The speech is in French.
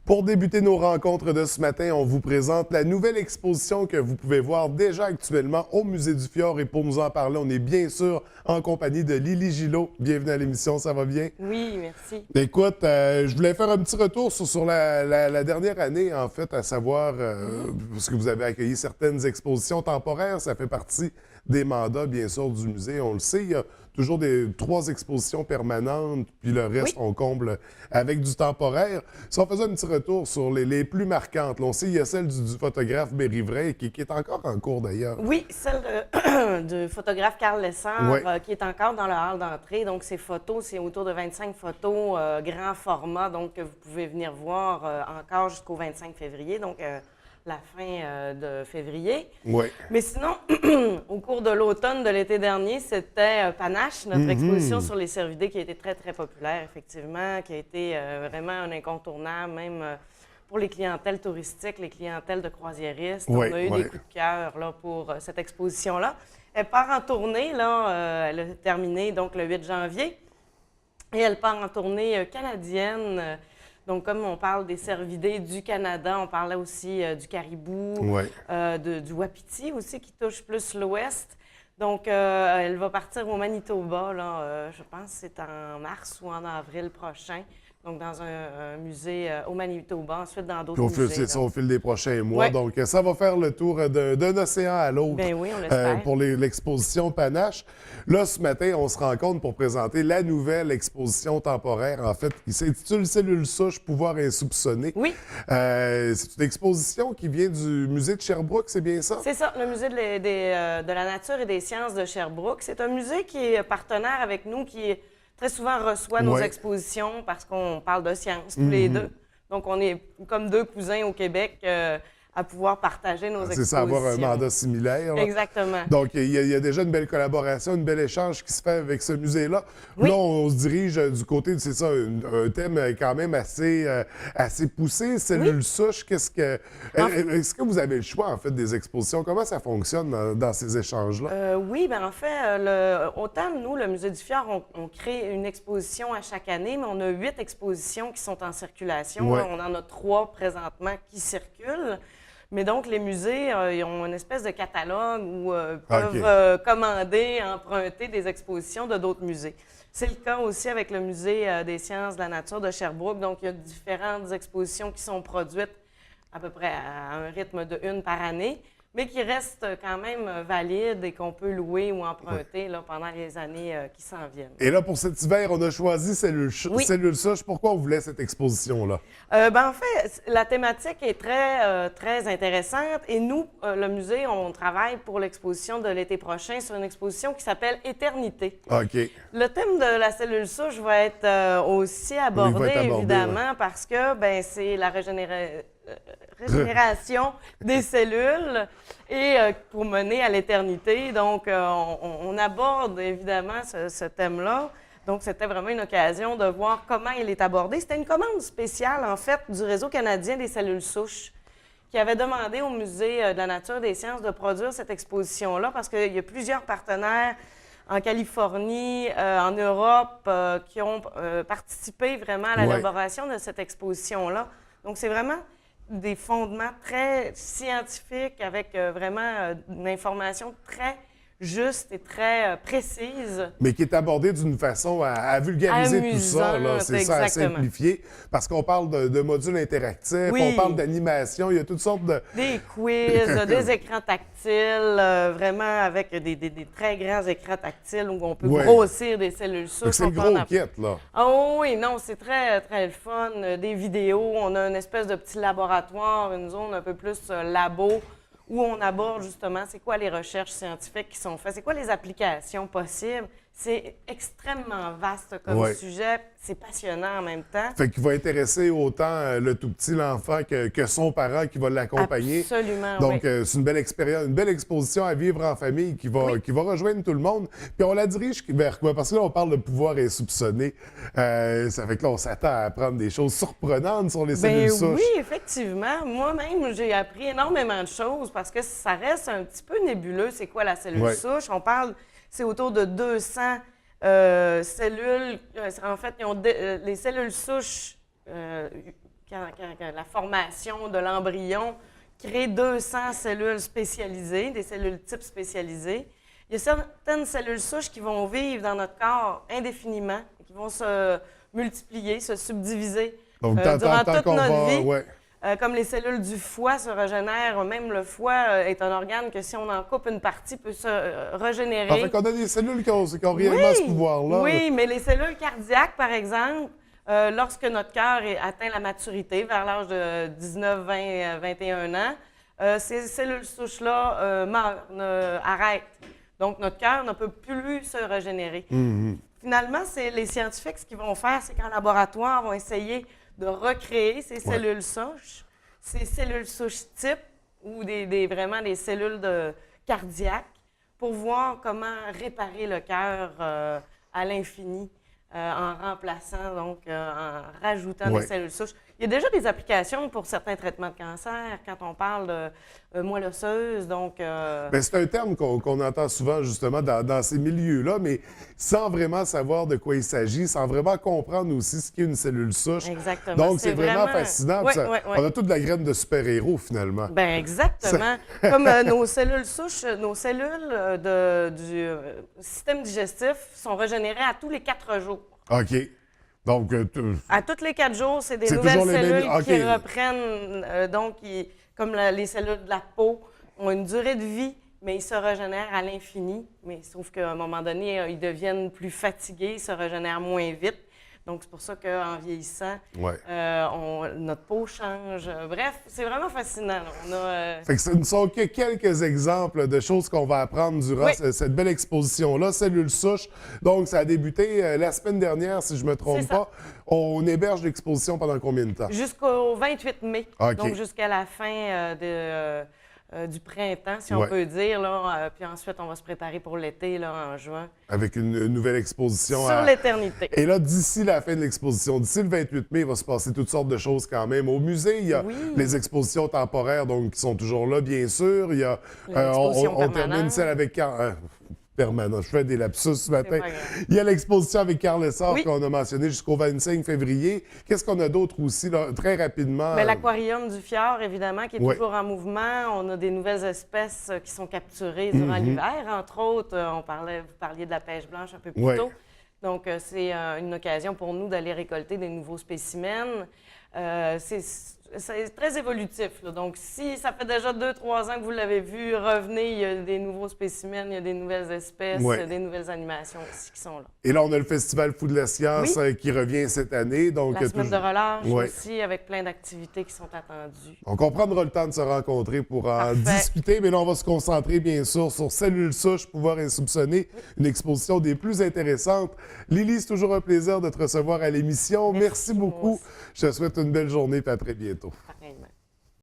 Pour débuter nos rencontres de ce matin, on vous présente la nouvelle exposition que vous pouvez voir déjà actuellement au Musée du Fjord. Et pour nous en parler, on est bien sûr en compagnie de Lily Gillot. Bienvenue à l'émission, ça va bien? Oui, merci. Écoute, je voulais faire un petit retour sur la dernière année, en fait, à savoir, parce que vous avez accueilli certaines expositions temporaires, ça fait partie des mandats, bien sûr, du musée, on le sait. Il y a toujours trois expositions permanentes, puis le reste, Oui. on comble avec du temporaire. Si on faisait un petit retour sur les plus marquantes, là, on sait il y a celle du photographe Berry-Vray, qui est encore en cours d'ailleurs. Oui, celle du photographe Carl Lessard, Oui. qui est encore dans le hall d'entrée. Donc, ces photos, c'est autour de 25 photos grand format, donc que vous pouvez venir voir encore jusqu'au 25 février, donc la fin de février. Oui. Mais sinon, au cours de l'automne de l'été dernier, c'était Panache, notre exposition sur les cervidés, qui a été très, très populaire, effectivement, qui a été vraiment un incontournable, même pour les clientèles touristiques, les clientèles de croisiéristes. Oui, On a eu oui. des coups de cœur là, pour cette exposition-là. Elle part en tournée, là, elle a terminé donc le 8 janvier, et elle part en tournée canadienne. Donc, comme on parle des cervidés du Canada, on parlait aussi du caribou, Ouais. du wapiti aussi, qui touche plus l'ouest. Donc, elle va partir au Manitoba, là, je pense que c'est en mars ou en avril prochain. Donc, dans un musée au Manitoba, ensuite dans d'autres Puis musées. c'est ça là. au fil des prochains mois. Ouais. Donc, ça va faire le tour d'un océan à l'autre Ben oui, on l'espère. pour l'exposition Panache. Là, ce matin, on se rencontre pour présenter la nouvelle exposition temporaire, en fait, qui s'intitule Cellules souches, pouvoir insoupçonné. Oui, C'est une exposition qui vient du musée de Sherbrooke, c'est bien ça? c'est ça, le musée de la nature et des sciences de Sherbrooke. C'est un musée qui est partenaire avec nous, qui très souvent reçoit nos Ouais. expositions parce qu'on parle de sciences tous les deux. Donc, on est comme deux cousins au Québec à pouvoir partager nos C'est expositions. ça, avoir un mandat similaire. Là. Exactement. Donc, il y a déjà une belle collaboration, un bel échange qui se fait avec ce musée-là. Oui. Là, on se dirige du côté, c'est ça, un thème quand même assez poussé, cellules souches. Est-ce que vous avez le choix, en fait, des expositions? Comment ça fonctionne dans ces échanges-là? Oui, bien en fait, autant nous, le Musée du Fjord, on crée une exposition à chaque année, mais on a 8 expositions qui sont en circulation. Ouais. Là, on en a 3 présentement qui circulent. Mais donc, les musées, ils ont une espèce de catalogue où ils peuvent commander, emprunter des expositions de d'autres musées. C'est le cas aussi avec le Musée des sciences de la nature de Sherbrooke. Donc, il y a différentes expositions qui sont produites à peu près à un rythme de une par année, mais qui restent quand même valides et qu'on peut louer ou emprunter là, pendant les années qui s'en viennent. Et là, pour cet hiver, on a choisi Oui. cellules souches. Pourquoi on voulait cette exposition-là? En fait, la thématique est très intéressante et nous, le musée, on travaille pour l'exposition de l'été prochain sur une exposition qui s'appelle Éternité. OK. Le thème de la cellule souche va être aussi abordé, évidemment, ouais. parce que c'est la régénération des cellules et pour mener à l'éternité. Donc, on aborde évidemment ce thème-là. Donc, c'était vraiment une occasion de voir comment il est abordé. C'était une commande spéciale, en fait, du Réseau canadien des cellules souches qui avait demandé au Musée de la nature et des sciences de produire cette exposition-là parce qu'il y a plusieurs partenaires en Californie, en Europe, qui ont participé vraiment à l'élaboration de cette exposition-là. Donc, c'est vraiment des fondements très scientifiques avec vraiment une information très juste et très précise. Mais qui est abordé d'une façon à vulgariser tout ça. Là. C'est ça, à exactement. simplifier. Parce qu'on parle de modules interactifs, Oui. on parle d'animation, il y a toutes sortes de... Des quiz, des écrans tactiles, vraiment avec des très grands écrans tactiles où on peut grossir des cellules souches. C'est le gros kit, là. Ah oui, non, c'est très, très le fun. Des vidéos, on a une espèce de petit laboratoire, une zone un peu plus labo, où on aborde justement c'est quoi les recherches scientifiques qui sont faites, c'est quoi les applications possibles. C'est extrêmement vaste comme sujet, c'est passionnant en même temps. Fait qu'il va intéresser autant le tout petit, l'enfant, que son parent qui va l'accompagner. Absolument, Donc, c'est une belle expérience, une belle exposition à vivre en famille qui va rejoindre tout le monde. Puis on la dirige vers quoi? Parce que là, on parle de pouvoir insoupçonné. Ça fait que là, on s'attend à apprendre des choses surprenantes sur les cellules souches. Oui, effectivement. Moi-même, j'ai appris énormément de choses parce que ça reste un petit peu nébuleux. C'est quoi la cellule souche? On parle... C'est autour de 200 cellules. En fait, les cellules souches quand la formation de l'embryon crée 200 cellules spécialisées, des cellules types spécialisées. Il y a certaines cellules souches qui vont vivre dans notre corps indéfiniment, qui vont se multiplier, se subdiviser Donc, durant tant toute qu'on notre va... vie. Ouais. Comme les cellules du foie se régénèrent, même le foie est un organe que si on en coupe une partie, peut se régénérer. En fait, qu'on a des cellules qui ont réellement ce pouvoir-là. Oui, mais les cellules cardiaques, par exemple, lorsque notre cœur atteint la maturité, vers l'âge de 19, 20, 21 ans, ces cellules souches-là arrêtent. Donc, notre cœur ne peut plus se régénérer. Finalement, les scientifiques, ce qu'ils vont faire, c'est qu'en laboratoire, vont essayer de recréer ces cellules souches, ces cellules souches types ou vraiment des cellules cardiaques pour voir comment réparer le cœur à l'infini en remplaçant, donc en rajoutant des cellules souches. Il y a déjà des applications pour certains traitements de cancer quand on parle de moelle osseuse. Donc, Bien, c'est un terme qu'on entend souvent justement dans ces milieux-là, mais sans vraiment savoir de quoi il s'agit, sans vraiment comprendre aussi ce qu'est une cellule souche. Exactement. Donc, c'est vraiment fascinant. Oui, On a toute la graine de super-héros, finalement. Bien, exactement. Comme nos cellules souches, nos cellules du système digestif sont régénérées à tous les 4 jours. OK. Donc, à tous les 4 jours, c'est des c'est nouvelles toujours les mêmes- cellules OK. qui reprennent, comme les cellules de la peau, ont une durée de vie, mais ils se régénèrent à l'infini. Mais sauf qu'à un moment donné, ils deviennent plus fatigués, ils se régénèrent moins vite. Donc, c'est pour ça qu'en vieillissant, notre peau change. Bref, c'est vraiment fascinant. Fait que ce ne sont que quelques exemples de choses qu'on va apprendre durant cette belle exposition-là, Cellules souches. Donc, ça a débuté la semaine dernière, si je ne me trompe C'est ça. pas. On héberge l'exposition pendant combien de temps? Jusqu'au 28 mai. OK. Donc, jusqu'à la fin du printemps, si on peut dire. Là, puis ensuite, on va se préparer pour l'été, là, en juin. Avec une nouvelle exposition. Sur l'éternité. Et là, d'ici la fin de l'exposition, d'ici le 28 mai, il va se passer toutes sortes de choses quand même. Au musée, il y a les expositions temporaires, donc qui sont toujours là, bien sûr. Il y a, on termine celle avec... permanent. Je fais des lapsus ce matin. Il y a l'exposition avec Carl Lessard qu'on a mentionné jusqu'au 25 février. Qu'est-ce qu'on a d'autre aussi, là, très rapidement? Bien, l'aquarium du fjord, évidemment, qui est toujours en mouvement. On a des nouvelles espèces qui sont capturées durant l'hiver. Entre autres, vous parliez de la pêche blanche un peu plus tôt. Donc, c'est une occasion pour nous d'aller récolter des nouveaux spécimens. C'est très évolutif, là. Donc, si ça fait déjà 2-3 ans que vous l'avez vu, revenez, il y a des nouveaux spécimens, il y a des nouvelles espèces, des nouvelles animations aussi qui sont là. Et là, on a le Festival Fou de la science qui revient cette année. Donc, la semaine de relâche aussi, avec plein d'activités qui sont attendues. Donc, on prendra le temps de se rencontrer pour en discuter, mais là, on va se concentrer, bien sûr, sur Cellules souches, pouvoir insoupçonner, une exposition des plus intéressantes. Lily, c'est toujours un plaisir de te recevoir à l'émission. Merci beaucoup. Je te souhaite une belle journée et à très bientôt.